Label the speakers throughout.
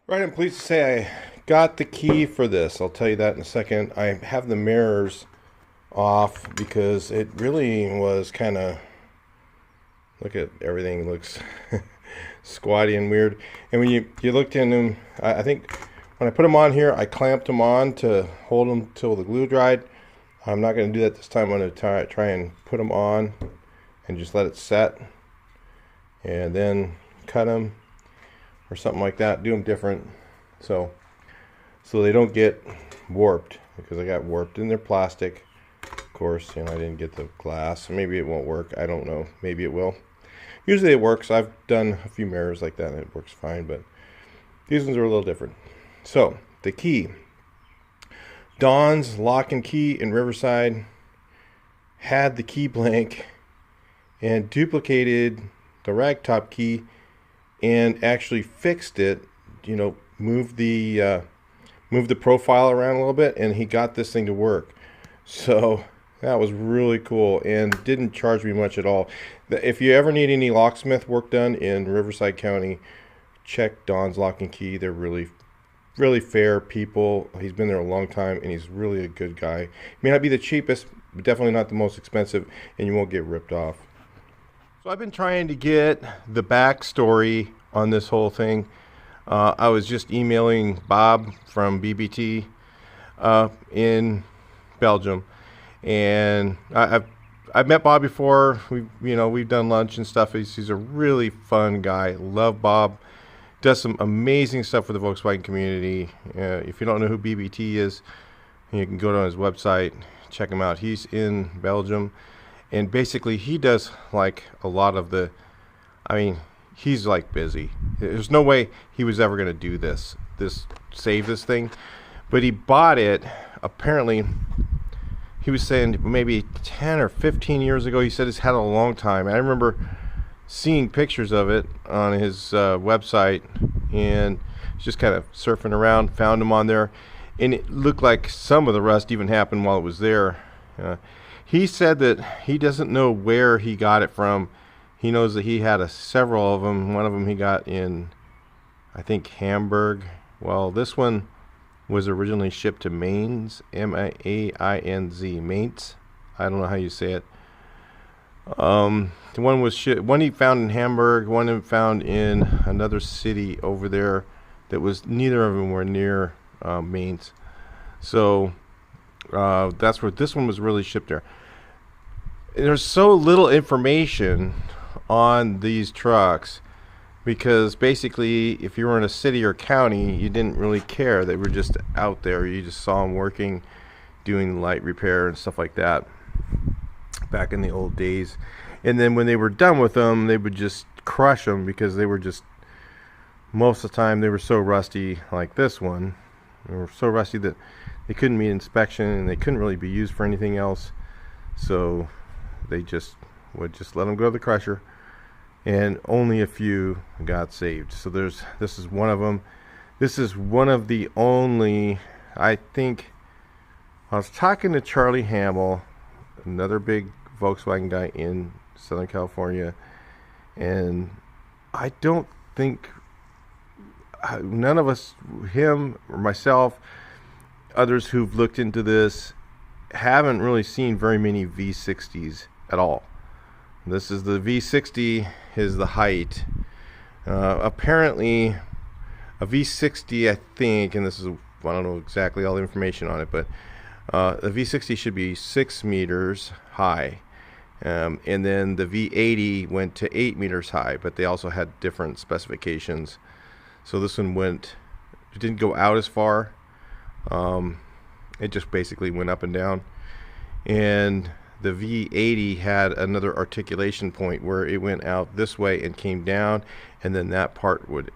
Speaker 1: Right, I'm pleased to say I got the key for this. I'll tell you that in a second. I have the mirrors off because it really was kind of, look at everything looks squatty and weird. And when you looked in them, I think when I put them on here, I clamped them on to hold them till the glue dried. I'm not going to do that this time. I'm going to try and put them on and just let it set and then cut them or something like that. Do them different so they don't get warped, because I got warped in their plastic. Of course, I didn't get the glass. Maybe it won't work. I don't know. Maybe it will. Usually it works. I've done a few mirrors like that and it works fine, but these ones are a little different. So the key, Don's Lock and Key in Riverside, had the key blank and duplicated the ragtop key and actually fixed it, moved the profile around a little bit, and he got this thing to work. So that was really cool and didn't charge me much at all. If you ever need any locksmith work done in Riverside County, check Don's Lock and Key. They're really, really fair people. He's been there a long time and he's really a good guy. He may not be the cheapest, but definitely not the most expensive, and you won't get ripped off. So I've been trying to get the backstory on this whole thing. I was just emailing Bob from BBT in Belgium, and I've met Bob before. We've done lunch and stuff. He's a really fun guy. Love Bob. Does some amazing stuff for the Volkswagen community. If you don't know who BBT is, you can go to his website, check him out. He's in Belgium, and basically he does like a lot of the. He's like busy. There's no way he was ever going to do save this thing. But he bought it, apparently, he was saying maybe 10 or 15 years ago. He said he's had it a long time. And I remember seeing pictures of it on his website, and just kind of surfing around, found him on there. And it looked like some of the rust even happened while it was there. He said that he doesn't know where he got it from. He knows that he had several of them. One of them he got in, I think, Hamburg. Well, this one was originally shipped to Mainz, M-A-I-N-Z, Mainz. I don't know how you say it. The one he found in Hamburg, one he found in another city over there. That was, neither of them were near Mainz. So that's where this one was really shipped there. There's so little information on these trucks, because basically if you were in a city or county, you didn't really care. They were just out there. You just saw them working, doing light repair and stuff like that back in the old days. And then when they were done with them, they would just crush them, because they were just, most of the time they were so rusty. Like this one, they were so rusty that they couldn't meet inspection and they couldn't really be used for anything else. So they just would just let them go to the crusher, and only a few got saved. So this is one of them. This is one of the only, I think, I was talking to Charlie Hamill, another big Volkswagen guy in Southern California, and I don't think none of us, him or myself, others who've looked into this, haven't really seen very many V60s at all. This is the V60 is the height. Apparently a V60, I think, and this is, I don't know exactly all the information on it, but the V60 should be 6 meters high. And then the V80 went to 8 meters high, but they also had different specifications. So this one it didn't go out as far. It just basically went up and down. And the V80 had another articulation point where it went out this way and came down, and then that part would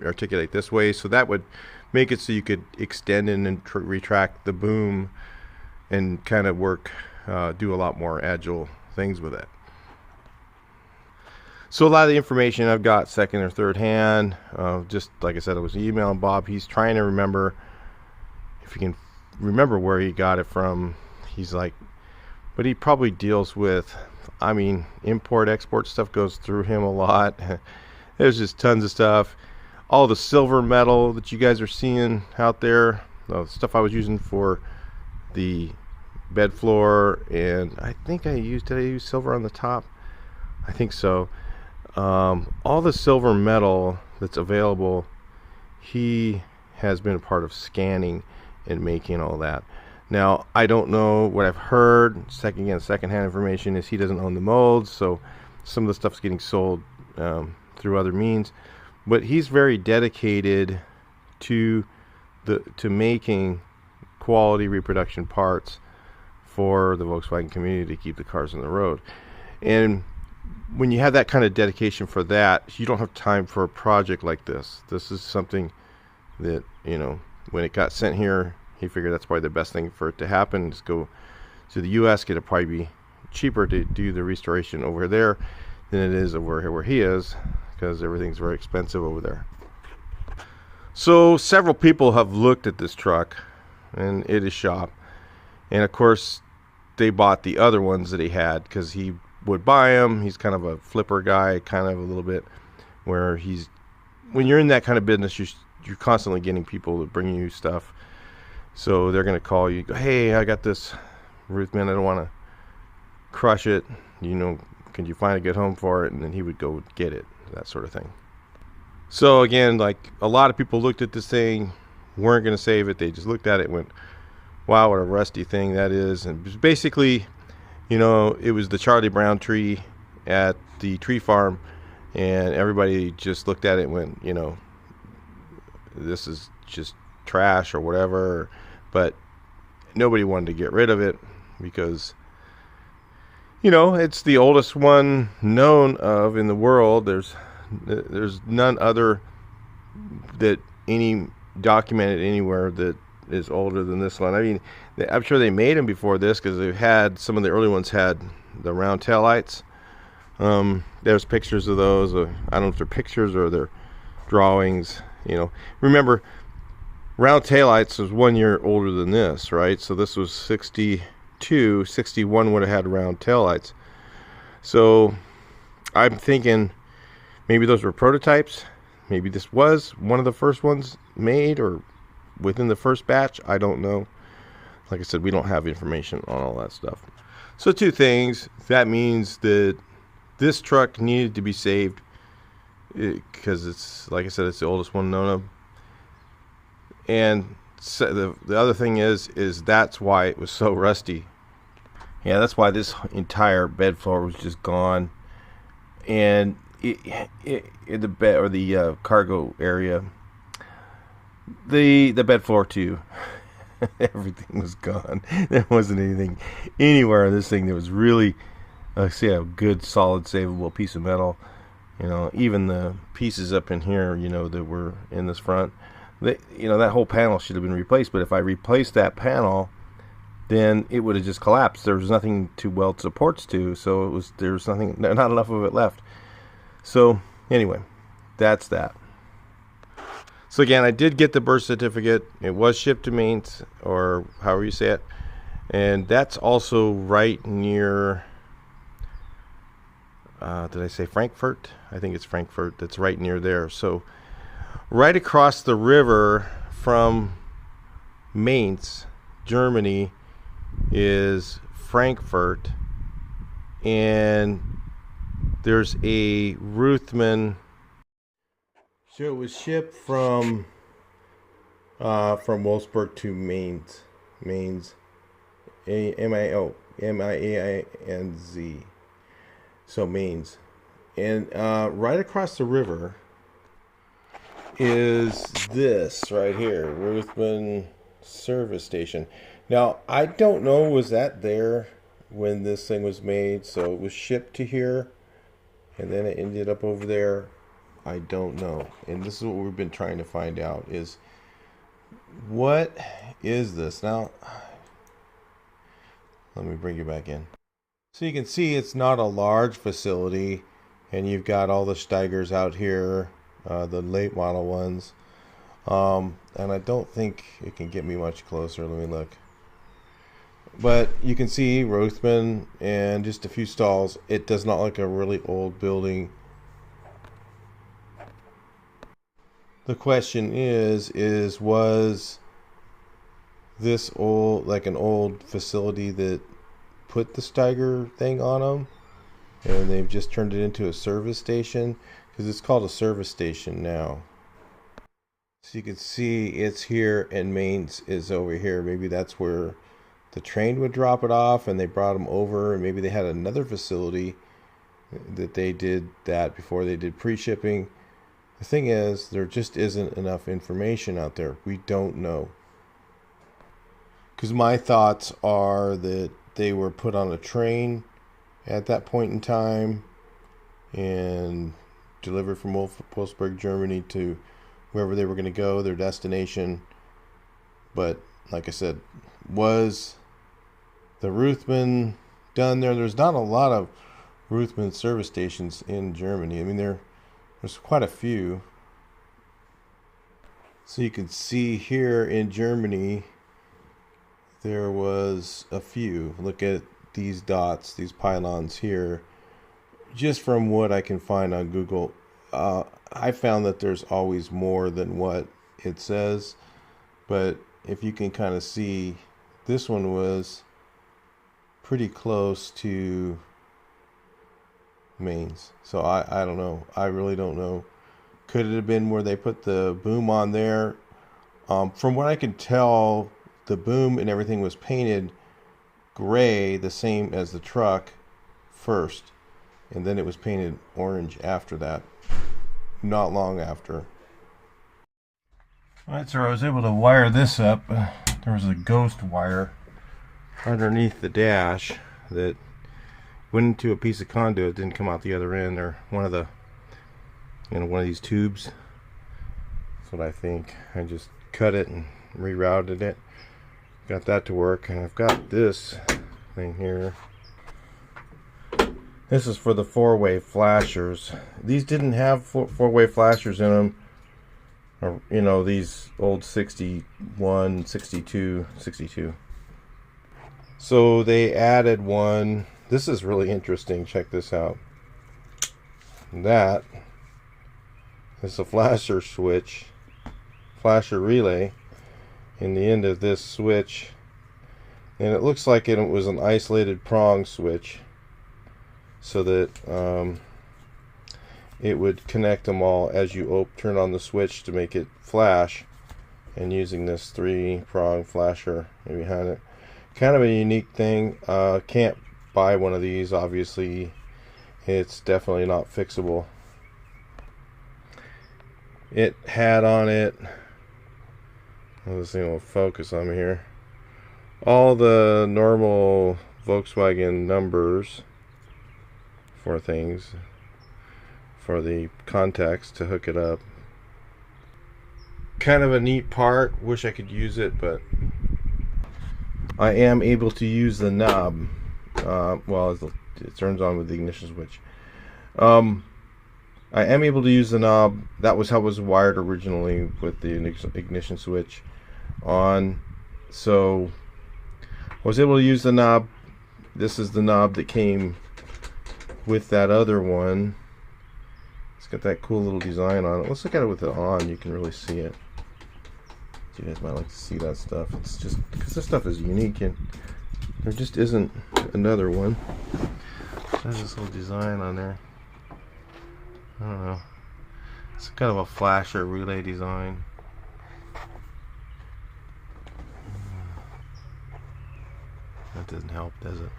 Speaker 1: articulate this way. So that would make it so you could extend and retract the boom and kind of do a lot more agile things with it. So a lot of the information I've got second or third hand. Just like I said, I was emailing Bob. He's trying to remember if he can remember where he got it from. He's like, but he probably deals with, import export stuff goes through him a lot. There's just tons of stuff. all the silver metal that you guys are seeing out there, the stuff I was using for the bed floor, and I think did I use silver on the top? I think so. All the silver metal that's available, he has been a part of scanning and making all that. Now, I don't know. What I've heard, secondhand information, is he doesn't own the molds, so some of the stuff's getting sold through other means. But he's very dedicated to making quality reproduction parts for the Volkswagen community to keep the cars on the road. And when you have that kind of dedication for that, you don't have time for a project like this. This is something that, you know, when it got sent here, he figured that's probably the best thing for it to happen. Just go to the U.S. It'll probably be cheaper to do the restoration over there than it is over here where he is, because everything's very expensive over there. So several people have looked at this truck and at his shop, and of course they bought the other ones that he had because he would buy them. He's kind of a flipper guy, kind of a little bit, where when you're in that kind of business, you're constantly getting people to bring you stuff. So they're going to call you, go, hey, I got this Ruthman, I don't want to crush it, you know, can you find a good home for it? And then he would go get it, that sort of thing. So again, like, a lot of people looked at this thing, weren't going to save it. They just looked at it and went, wow, what a rusty thing that is. And it was basically, you know, it was the Charlie Brown tree at the tree farm, and everybody just looked at it and went, you know, this is just trash or whatever. But nobody wanted to get rid of it because, you know, it's the oldest one known of in the world. There's none other that any documented anywhere that is older than this one. I mean, I'm sure they made them before this, because they've had, some of the early ones had the round tail lights. There's pictures of those. I don't know if they're pictures or they're drawings. You know, remember, round tail lights was 1 year older than this, right? So this was 62. 61 would have had round tail lights. So I'm thinking maybe those were prototypes. Maybe this was one of the first ones made, or within the first batch. I don't know. Like I said, we don't have information on all that stuff. So two things. That means that this truck needed to be saved because it's, like I said, it's the oldest one known of. And so the other thing is that's why it was so rusty. Yeah, that's why this entire bed floor was just gone. And in the bed, or the cargo area, the bed floor too, everything was gone. There wasn't anything anywhere in this thing that was really, say, a good solid savable piece of metal. You know, even the pieces up in here, you know, that were in this front, you know, that whole panel should have been replaced. But if I replaced that panel, then it would have just collapsed. There was nothing to weld supports to, so there was nothing, not enough of it left. So anyway, that's that. So again, I did get the birth certificate. It was shipped to Mainz, or however you say it, and that's also right near, did I say Frankfurt? I think it's Frankfurt. That's right near there. So right across the river from Mainz, Germany, is Frankfurt, and there's a Ruthman. So it was shipped from Wolfsburg to Mainz, M-I-A-I-N-Z. So Mainz, and right across the river is this right here, Ruthman service station. Now, I don't know, was that there when this thing was made? So it was shipped to here, and then it ended up over there. I don't know. And this is what we've been trying to find out, is what is this? Now, let me bring you back in. So you can see it's not a large facility, and you've got all the Steigers out here, the late model ones. And I don't think it can get me much closer. Let me look. But you can see Ruthman and just a few stalls. It does not look like a really old building. The question is was this old, like an old facility that put the Steiger thing on them, and they've just turned it into a service station? Because it's called a service station now. So you can see it's here and Mains is over here. Maybe that's where the train would drop it off, and they brought them over, and maybe they had another facility that they did that before they did pre-shipping. The thing is, there just isn't enough information out there. We don't know. Because my thoughts are that they were put on a train at that point in time and delivered from Wolfsburg, Germany to wherever they were going to go, their destination. But like I said, was the Ruthmann done there? There's not a lot of Ruthmann service stations in Germany. I mean, there's quite a few. So you can see here in Germany, there was a few. Look at these dots, these pylons here. Just from what I can find on Google, I found that there's always more than what it says. But if you can kind of see, this one was pretty close to Mains. So I don't know. I really don't know. Could it have been where they put the boom on there? From what I could tell, the boom and everything was painted gray, the same as the truck first, and then it was painted orange after that, not long after. Alright, so I was able to wire this up. There was a ghost wire underneath the dash that went into a piece of conduit, didn't come out the other end, or one of the, one of these tubes. That's what I think. I just cut it and rerouted it. Got that to work, and I've got this thing here. This is for the four-way flashers. These didn't have four-way flashers in them. Or, these old 61, 62. So they added one. This is really interesting. Check this out. That is a flasher switch, flasher relay in the end of this switch, and it looks like it was an isolated prong switch, so that it would connect them all as you turn on the switch to make it flash, and using this 3-prong flasher behind it. Kind of a unique thing. Can't buy one of these, obviously. It's definitely not fixable. It had on it, this thing will focus on me here, all the normal Volkswagen numbers for things, for the contacts to hook it up. Kind of a neat part. Wish I could use it, but I am able to use the knob. Well, it turns on with the ignition switch. I am able to use the knob. That was how it was wired originally, with the ignition switch on. So I was able to use the knob. This is the knob that came with that other one. It's got that cool little design on it. Let's look at it with it on. You can really see it. You guys might like to see that stuff. It's just because this stuff is unique, and there just isn't another one. There's this little design on there. I don't know. It's kind of a flasher relay design. That doesn't help, does it?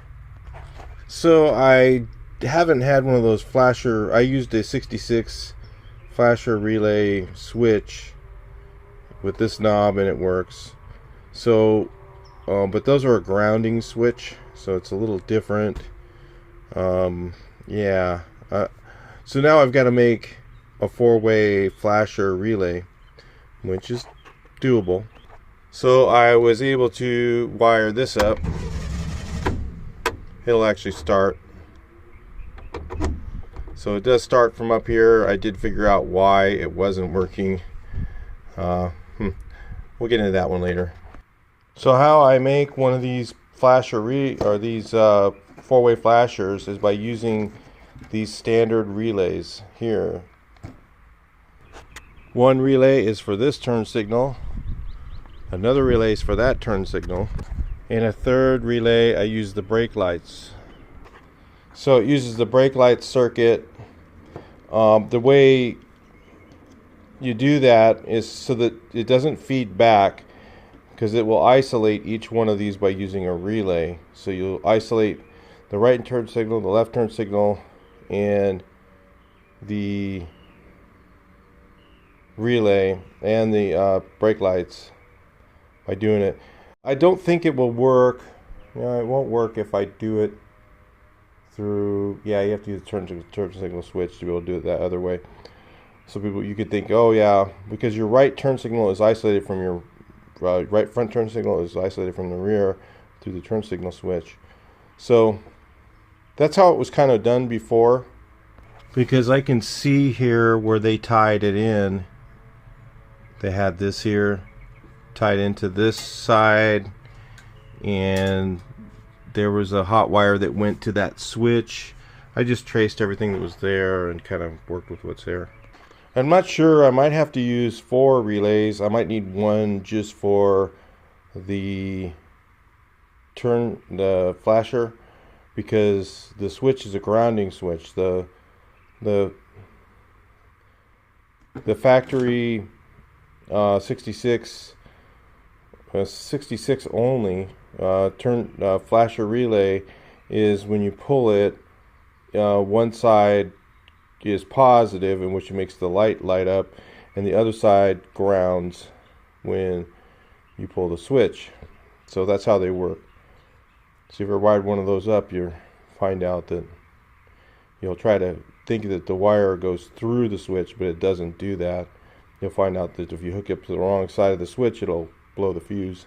Speaker 1: So I haven't had one of those flasher. I used a 66 flasher relay switch with this knob, and it works. So, but those are a grounding switch, so it's a little different. Yeah. So now I've got to make a 4-way flasher relay, which is doable. So I was able to wire this up. It'll actually start. So it does start from up here. I did figure out why it wasn't working. We'll get into that one later. So how I make one of these flasher these 4-way flashers is by using these standard relays here. One relay is for this turn signal, another relay is for that turn signal, and a third relay I use the brake lights. So it uses the brake light circuit. The way you do that is so that it doesn't feed back, because it will isolate each one of these by using a relay. So you'll isolate the right turn signal, the left turn signal, and the relay and the brake lights by doing it. I don't think it will work. It won't work if I do it through, you have to use the turn signal switch to be able to do it that other way. So people, you could think, oh yeah, because your right turn signal is isolated from your right front turn signal is isolated from the rear through the turn signal switch. So that's how it was kind of done before, because I can see here where they tied it in. They had this here tied into this side, and there was a hot wire that went to that switch. I just traced everything that was there and kind of worked with what's there. I'm not sure, I might have to use 4 relays. I might need one just for the flasher, because the switch is a grounding switch. The factory 66 only flasher relay is when you pull it, one side is positive, in which it makes the light up, and the other side grounds when you pull the switch. So that's how they work. So if you wired one of those up, you'll find out that you'll try to think that the wire goes through the switch, but it doesn't do that. You'll find out that if you hook up to the wrong side of the switch, it'll blow the fuse.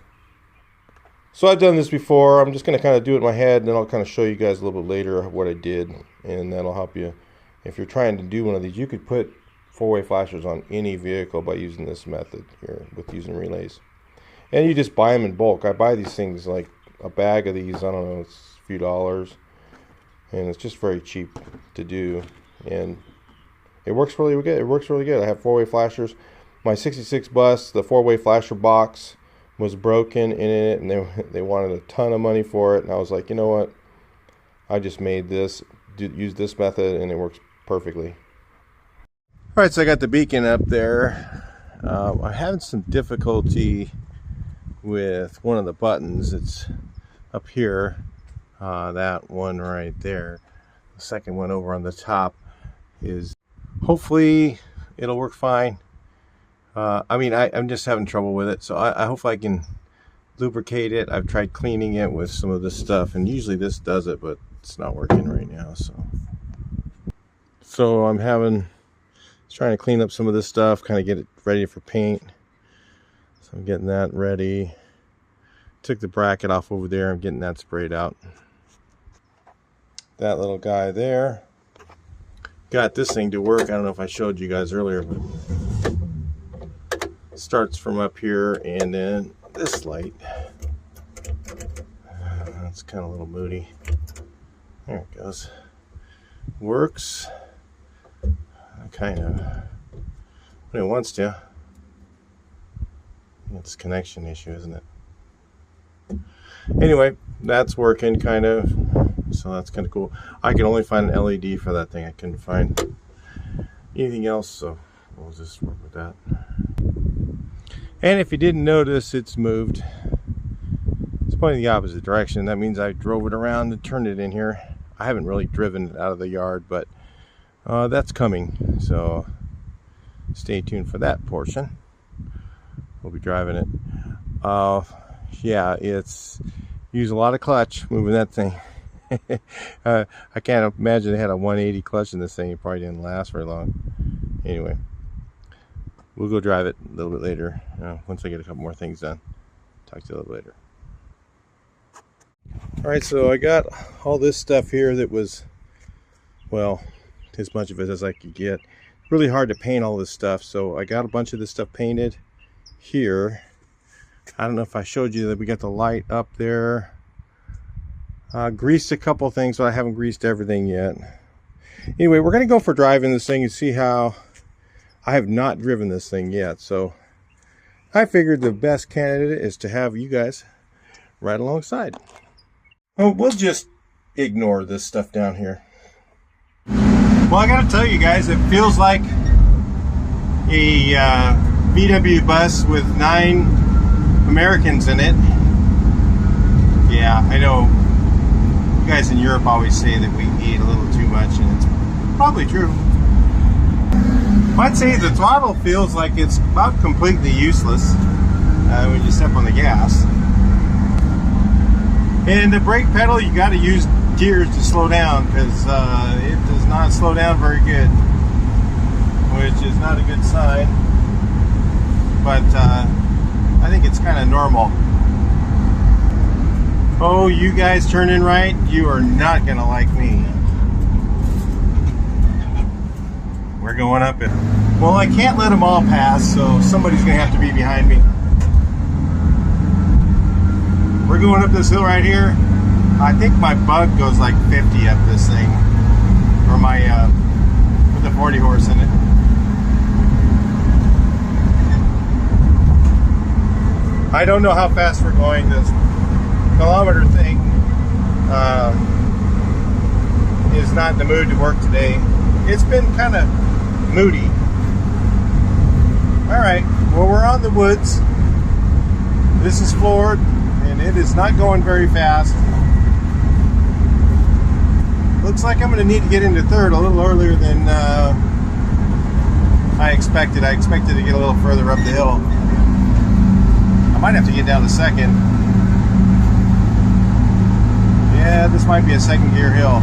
Speaker 1: So I've done this before. I'm just going to kind of do it in my head, and then I'll kind of show you guys a little bit later what I did, and that'll help you. If you're trying to do one of these, you could put 4-way flashers on any vehicle by using this method here with using relays. And you just buy them in bulk. I buy these things, like a bag of these, I don't know, it's a few dollars. And it's just very cheap to do. And it works really good. It works really good. I have 4-way flashers. My 66 bus, the 4-way flasher box was broken in it, and they wanted a ton of money for it. And I was like, you know what? I just made this, use this method, and it works perfectly. Alright, so I got the beacon up there. I'm having some difficulty with one of the buttons. It's up here, that one right there. The second one over on the top is, hopefully it'll work fine. I'm just having trouble with it, so I hope I can lubricate it. I've tried cleaning it with some of this stuff, and usually this does it, but it's not working right now. So I'm trying to clean up some of this stuff, kind of get it ready for paint. So I'm getting that ready. Took the bracket off over there. I'm getting that sprayed out. That little guy there. Got this thing to work. I don't know if I showed you guys earlier, but it starts from up here, and then this light. That's kind of a little moody. There it goes. Works. Kind of when it wants to. It's a connection issue, isn't it? Anyway, that's working kind of, so that's kind of cool. I can only find an LED for that thing. I couldn't find anything else, so we'll just work with that. And if you didn't notice, it's moved. It's pointing the opposite direction. That means I drove it around and turned it in here. I haven't really driven it out of the yard, but that's coming, so stay tuned for that portion. We'll be driving it. Yeah, it's used a lot of clutch moving that thing. I can't imagine it had a 180 clutch in this thing. It probably didn't last very long. Anyway, we'll go drive it a little bit later, once I get a couple more things done. Talk to you a little later. Alright, so I got all this stuff here that was, well, as much of it as I could get. Really hard to paint all this stuff, so I got a bunch of this stuff painted here. I don't know if I showed you that we got the light up there. Greased a couple things, but I haven't greased everything yet. Anyway, we're going to go for driving this thing and see how I have not driven this thing yet, so I figured the best candidate is to have you guys right alongside. Well, we'll just ignore this stuff down here. Well, I gotta tell you guys, it feels like a VW bus with 9 Americans in it. Yeah, I know you guys in Europe always say that we eat a little too much, and it's probably true. I'd say the throttle feels like it's about completely useless when you step on the gas. And the brake pedal, you got to use gears to slow down, because it does not slow down very good, which is not a good sign. But I think it's kind of normal. Oh, you guys turning right, you are not going to like me. We're going up it. Well, I can't let them all pass, so somebody's going to have to be behind me. We're going up this hill right here. I think my Bug goes like 50 up this thing, or my with the 40 horse in it. I don't know how fast we're going. This kilometer thing is not in the mood to work today. It's been kind of moody. Alright, well, we're on the woods. This is Ford, and it is not going very fast. Looks like I'm going to need to get into third a little earlier than I expected. I expected to get a little further up the hill. I might have to get down to second. Yeah, this might be a second gear hill.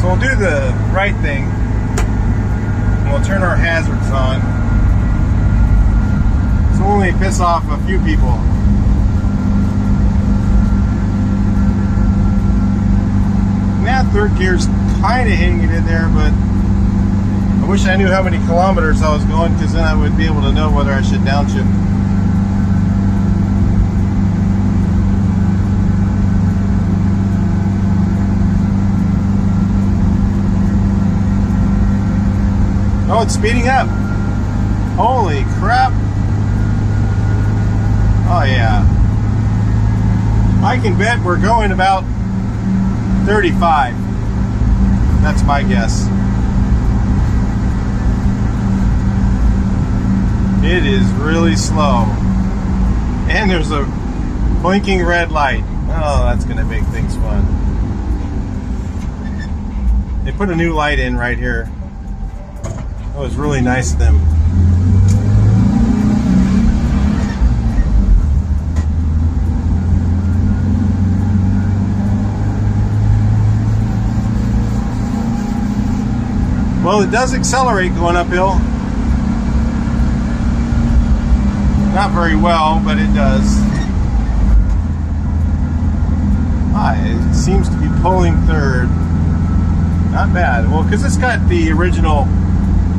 Speaker 1: So we'll do the right thing, and we'll turn our hazards on. So we'll only piss off a few people. That third gear's kind of hanging in there, but I wish I knew how many kilometers I was going, because then I would be able to know whether I should downshift. Oh, it's speeding up. Holy crap. Oh yeah. I can bet we're going about 35. That's my guess. It is really slow. And there's a blinking red light. Oh, that's going to make things fun. They put a new light in right here. That was really nice of them. Well, it does accelerate going uphill. Not very well, but it does. It seems to be pulling third. Not bad. Well, because it's got the original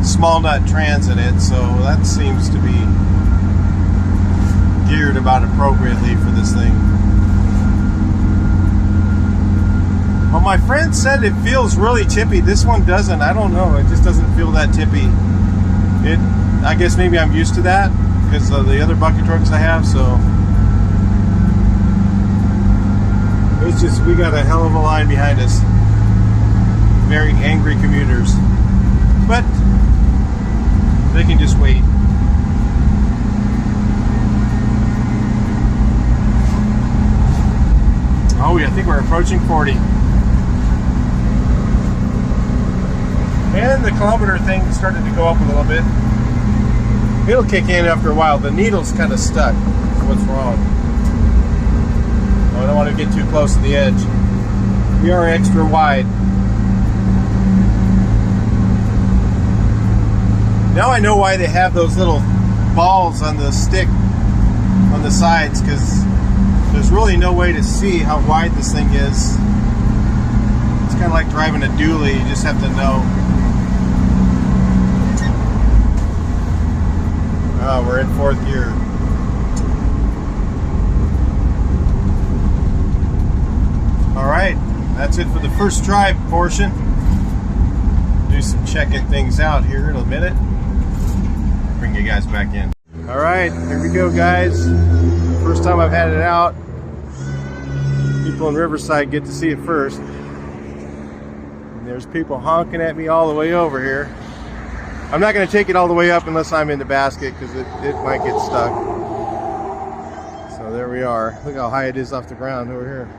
Speaker 1: small nut trans in it, so that seems to be geared about appropriately for this thing. Well, my friend said it feels really tippy. This one doesn't. I don't know. It just doesn't feel that tippy. I guess maybe I'm used to that because of the other bucket trucks I have, so it's just, we got a hell of a line behind us. Very angry commuters. But they can just wait. Oh, yeah, I think we're approaching 40. And the kilometer thing started to go up a little bit. It'll kick in after a while. The needle's kind of stuck. What's wrong? Oh, I don't want to get too close to the edge. We are extra wide. Now I know why they have those little balls on the stick on the sides, because there's really no way to see how wide this thing is. It's kind of like driving a dually. You just have to know. Oh, we're in fourth gear. Alright, that's it for the first try portion. Do do some checking things out here in a minute. Bring you guys back in. All right, here we go, guys. First time I've had it out. People in Riverside get to see it first. And there's people honking at me all the way over here. I'm not going to take it all the way up unless I'm in the basket because it might get stuck. So there we are. Look how high it is off the ground over here.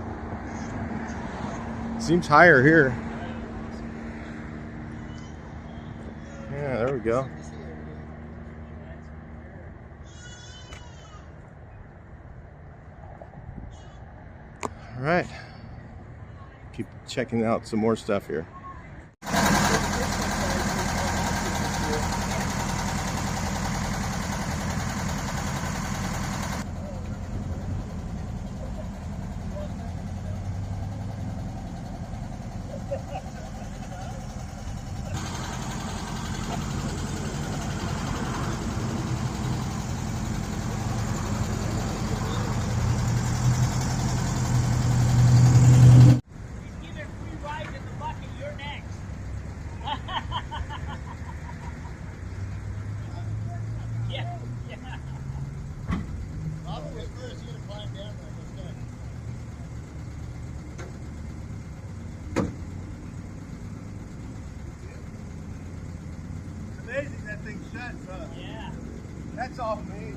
Speaker 1: Seems higher here. Yeah, there we go. All right. Keep checking out some more stuff here.
Speaker 2: Amazing that thing shuts up. Yeah. That's all me.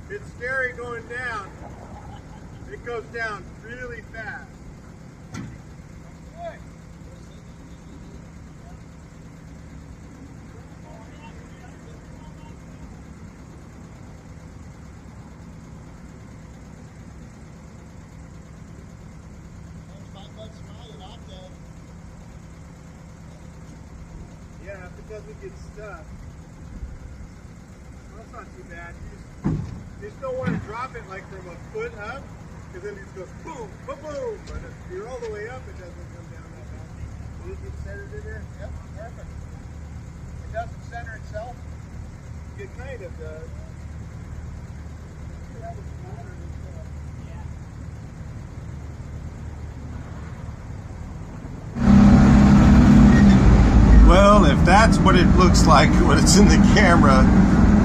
Speaker 2: It's scary going down. It goes down really fast. Yeah, if it doesn't get stuck. Well, that's not too bad. You just don't want to drop it like from a foot up, because then it just goes boom, boom, boom. But if you're all the way up, it doesn't come down that fast. Will it get centered in there? Yep, perfect. It doesn't center itself. It kind of does.
Speaker 1: Well, if that's what it looks like when it's in the camera,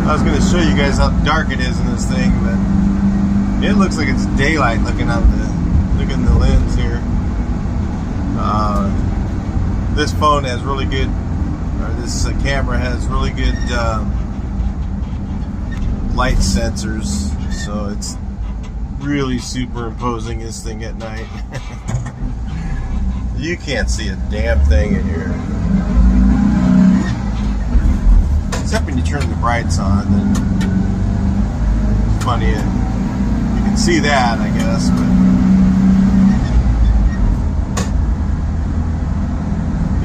Speaker 1: I was going to show you guys how dark it is in this thing, but it looks like it's daylight looking out in the lens here. This phone has really good, or this camera has really good light sensors, so it's really superimposing this thing at night. You can't see a damn thing in here. Except when you turn the brights on, then it's funny. You can see that, I guess, but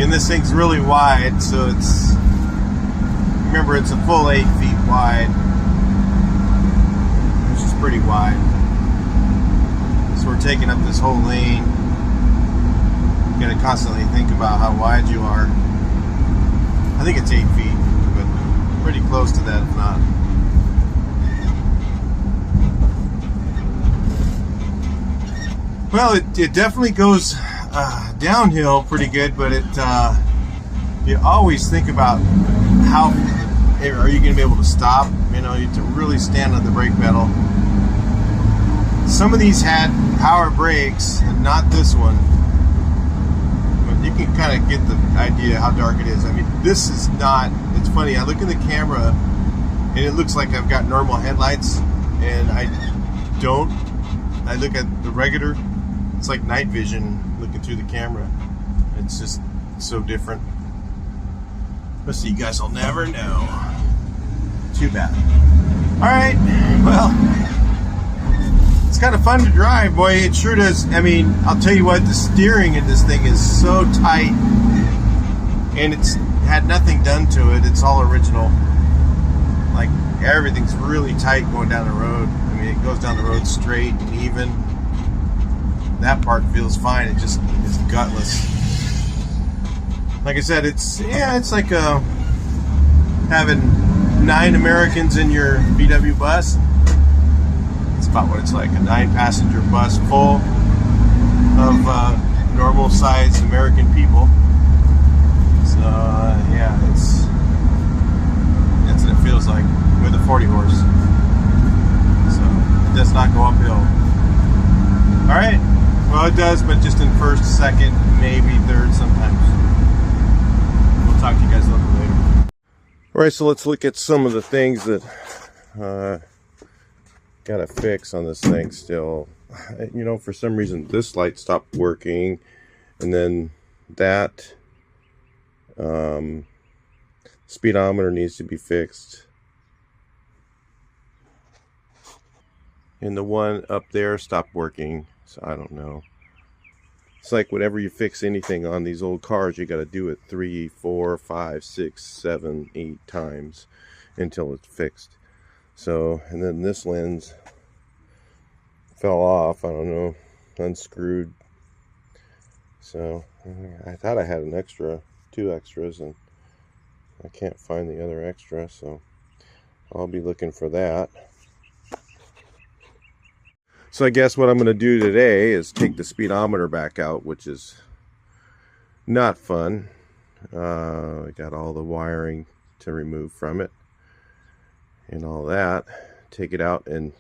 Speaker 1: and this thing's really wide, so it's, remember, it's a full 8 feet wide, which is pretty wide. So we're taking up this whole lane. You got to constantly think about how wide you are. I think it's 8 feet, but pretty close to that, if not. Well, it definitely goes downhill pretty good, but you always think about how are you going to be able to stop? You know, you have to really stand on the brake pedal. Some of these had power brakes, and not this one. But you can kind of get the idea how dark it is. I mean, this is not. It's funny. I look in the camera, and it looks like I've got normal headlights, and I don't. I look at the regular. It's like night vision looking through the camera. It's just so different. But see, you guys will never know. Too bad. Alright, well, it's kind of fun to drive, boy. It sure does. I mean, I'll tell you what, the steering in this thing is so tight. And it's had nothing done to it. It's all original. Like, everything's really tight going down the road. I mean, it goes down the road straight and even. That part feels fine. It just is gutless. Like I said, it's like having 9 Americans in your VW bus. It's about what it's like, a 9-passenger bus full of normal sized American people. So yeah, that's what it feels like with a 40 horse. So it does not go uphill. All right. Well, it does, but just in first, second, maybe third sometimes. We'll talk to you guys a little bit later. All right, so let's look at some of the things that got to fix on this thing still. You know, for some reason, this light stopped working, and then that speedometer needs to be fixed. And the one up there stopped working. So I don't know. It's like whenever you fix anything on these old cars, you got to do it 3, 4, 5, 6, 7, 8 times until it's fixed. So, and then this lens fell off. I don't know, unscrewed. So I thought I had an extra, 2 extras, and I can't find the other extra. So I'll be looking for that. So I guess what I'm going to do today is take the speedometer back out, which is not fun. I got all the wiring to remove from it and all that. Take it out, and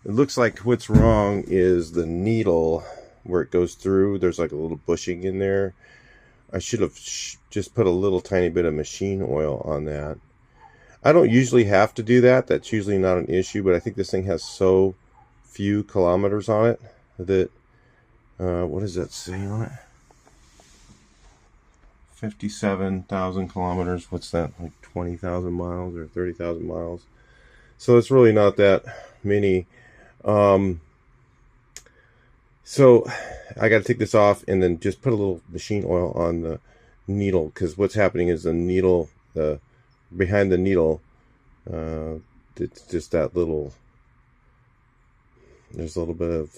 Speaker 1: it looks like what's wrong is the needle where it goes through. There's like a little bushing in there. I should have just put a little tiny bit of machine oil on that. I don't usually have to do that. That's usually not an issue, but I think this thing has so few kilometers on it that what does that say on it? 57,000 kilometers. What's that, like 20,000 miles or 30,000 miles? So it's really not that many. So I got to take this off and then just put a little machine oil on the needle, because what's happening is the needle, behind the needle, it's just that little. There's a little bit of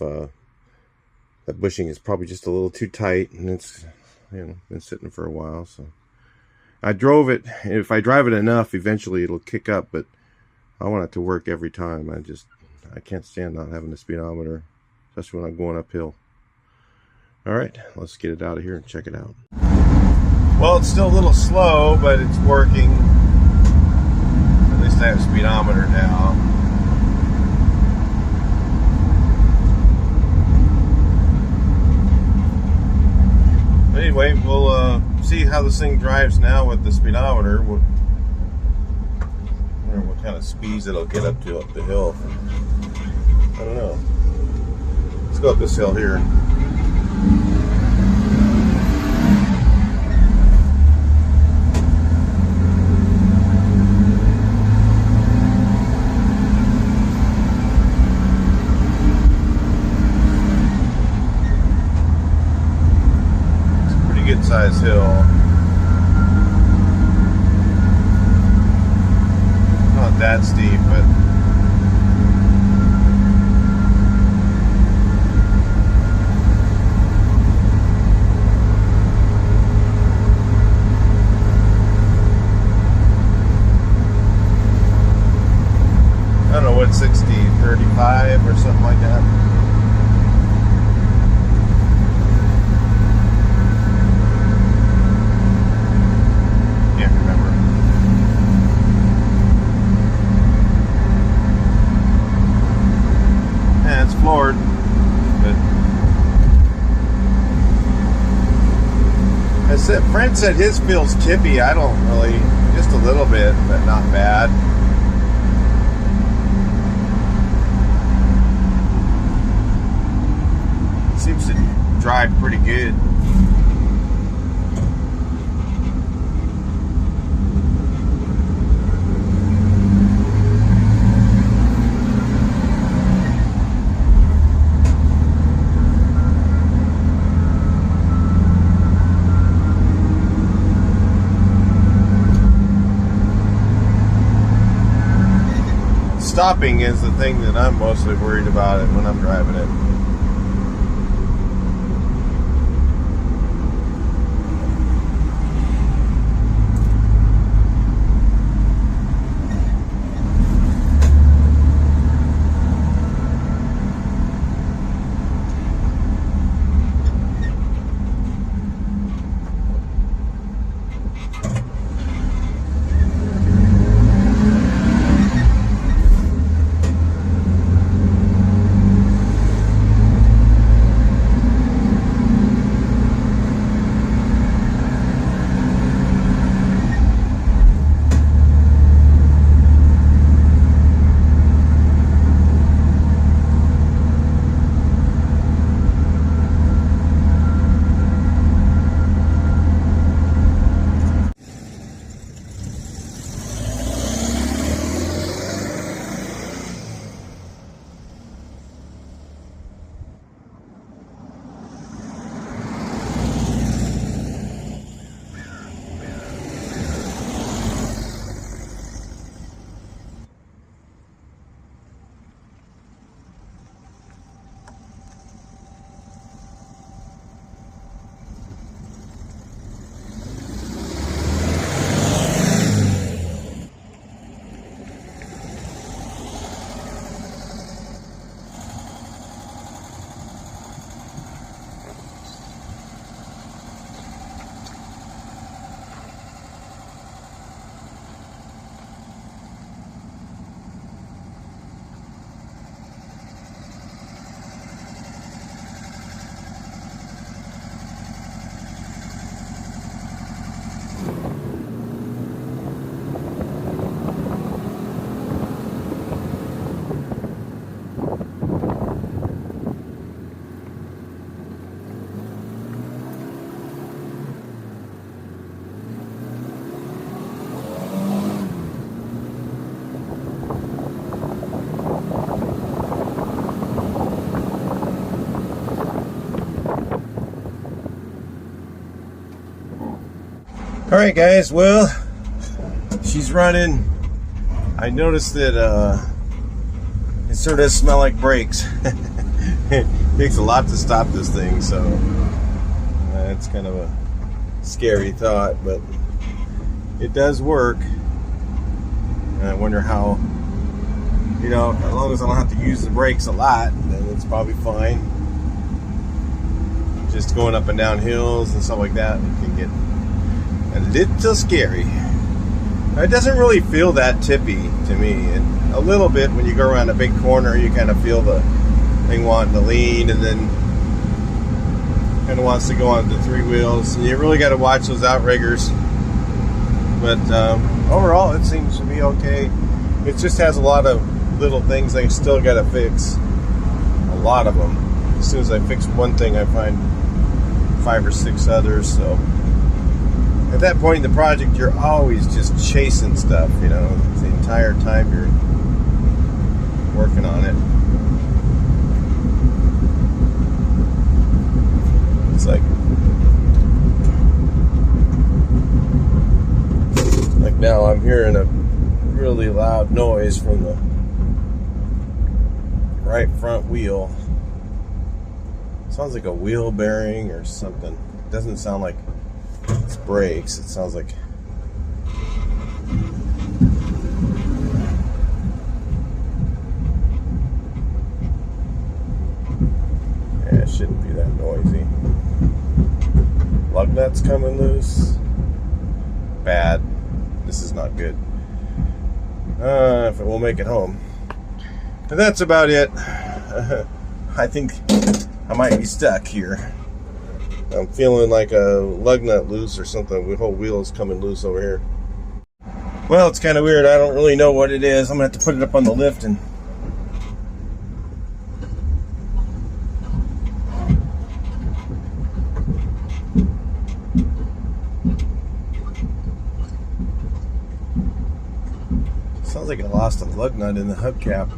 Speaker 1: that bushing is probably just a little too tight, and it's, you know, been sitting for a while. So I drove it. If I drive it enough, eventually it'll kick up, but I want it to work every time. I can't stand not having the speedometer, especially when I'm going uphill. All right, let's get it out of here and check it out. Well, it's still a little slow, but it's working. At least I have a speedometer now. Anyway, we'll see how this thing drives now with the speedometer. I wonder what kind of speeds it'll get up to up the hill. I don't know. Let's go up this hill here. Good size hill. Not that steep, but I don't know what 60, 35 or something like that. Lord. But Fred said his feels chippy. I don't really, just a little bit, but not bad. Seems to drive pretty good. Stopping is the thing that I'm mostly worried about when I'm driving it. Alright guys, well, she's running. I noticed that it sort of smells like brakes. It takes a lot to stop this thing, so it's kind of a scary thought, but it does work. And I wonder how, you know, as long as I don't have to use the brakes a lot, then it's probably fine. Just going up and down hills and stuff like that, it can get a little scary. It doesn't really feel that tippy to me. And a little bit when you go around a big corner, you kind of feel the thing wanting to lean, and then kind of wants to go on the three wheels. And you really got to watch those outriggers. But overall, it seems to be okay. It just has a lot of little things I still got to fix. A lot of them. As soon as I fix one thing, I find 5 or 6 others. So at that point in the project, you're always just chasing stuff, you know, the entire time you're working on it. It's like now I'm hearing a really loud noise from the right front wheel. Sounds like a wheel bearing or something. It doesn't sound like it's brakes. It sounds like yeah, it shouldn't be that noisy. Lug nuts coming loose. Bad. This is not good. If it will make it home. But that's about it. I think I might be stuck here. I'm feeling like a lug nut loose or something. The whole wheel is coming loose over here. Well, it's kind of weird. I don't really know what it is. I'm going to have to put it up on the lift and... Sounds like I lost a lug nut in the hubcap.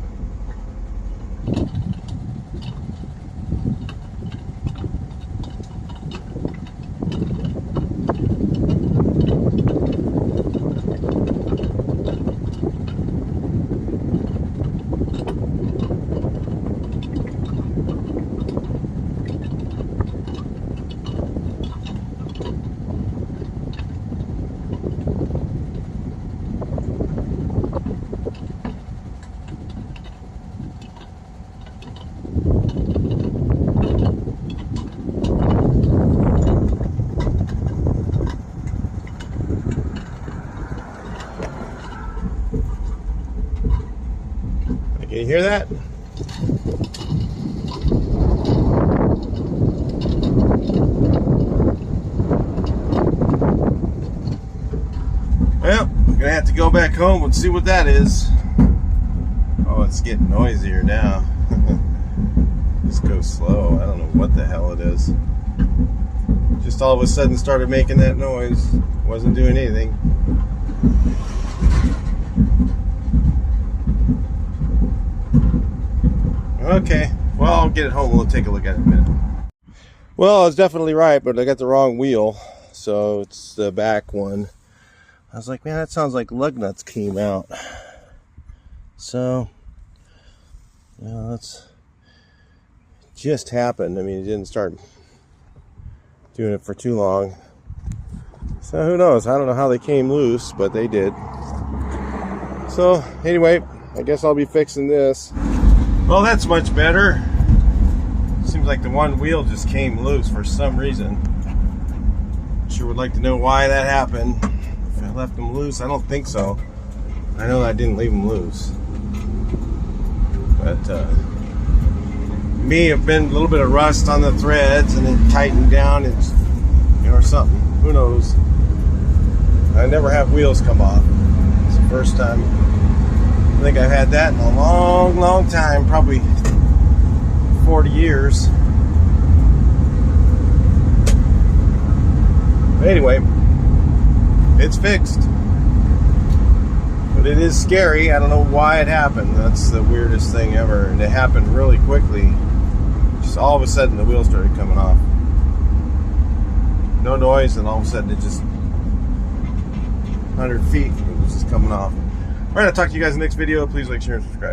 Speaker 1: Can you hear that? Well, I'm gonna have to go back home and see what that is. Oh, it's getting noisier now. Just go slow. I don't know what the hell it is. Just all of a sudden started making that noise. Wasn't doing anything. Okay, well, I'll get it home. We'll take a look at it in a minute. Well, I was definitely right, but I got the wrong wheel. So it's the back one. I was like, man, that sounds like lug nuts came out. So, yeah, that's just happened. I mean, it didn't start doing it for too long. So who knows? I don't know how they came loose, but they did. So anyway, I guess I'll be fixing this. Well, that's much better. Seems like the one wheel just came loose for some reason. Sure would like to know why that happened. If I left them loose, I don't think so. I know I didn't leave them loose. But me, have been a little bit of rust on the threads and it tightened down and, you know, or something. Who knows? I never have wheels come off. It's the first time. I think I've had that in a long, long time, probably 40 years. But anyway, it's fixed. But it is scary. I don't know why it happened. That's the weirdest thing ever. And it happened really quickly. Just all of a sudden the wheel started coming off. No noise, and all of a sudden it just 100 feet, it was just coming off. Alright, I'll talk to you guys in the next video. Please like, share, and subscribe.